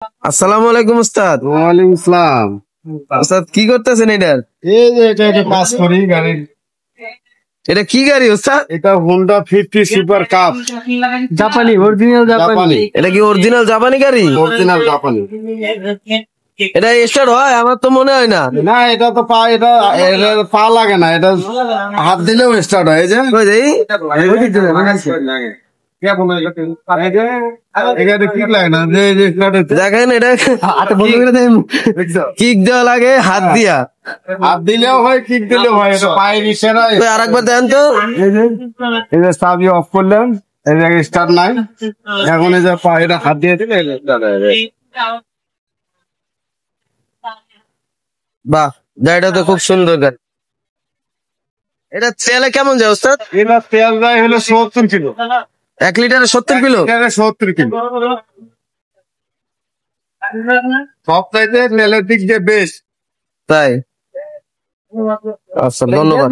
আসসালামু আলাইকুম উস্তাদ। ওয়ালাইকুম আসসালাম। উস্তাদ কি করতেছেন এটার? এই যে এটা পাস করি গাড়ি। এটা কি গাড়ি উস্তাদ? এটা হোন্ডা 50 সুপার কাপ। জাপানি, অরিজিনাল জাপানি। এটা কি অরিজিনাল জাপানি গাড়ি? অরিজিনাল জাপানি। এটা স্টার্ট হয়? আমার তো মনে হয় না। না এটা তো এটা পা লাগে না, এটা হাত দিলেও স্টার্ট হয়। এই যে কই দেই? এখানে কিক লাগে না, যে যে দেখেন এটা কিক দেওয়া লাগে হাত দিয়া। হাত দিলেও হয়, কিক দিলেও হয়, এটা পায়ের ইশারা। কই আরেকবার দেন তো। এই যে চাবি অফ করলাম, এই যে স্টার্ট নাই। এখন এই যে এটা হাত দিয়ে দিলে স্টার্ট হয়ে যায়। বাহ, গাড়িটা তো খুব সুন্দর গাড়ি। এটা তেলে কেমন যায় উস্তাদ? এটা তেল যায় হলো 70 কিলো। 1 লিটারে 70 কিলো? 70 কিলো। সব চাইতে তেলের দিক দিয়ে বেশ। তাই? আচ্ছা, ধন্যবাদ।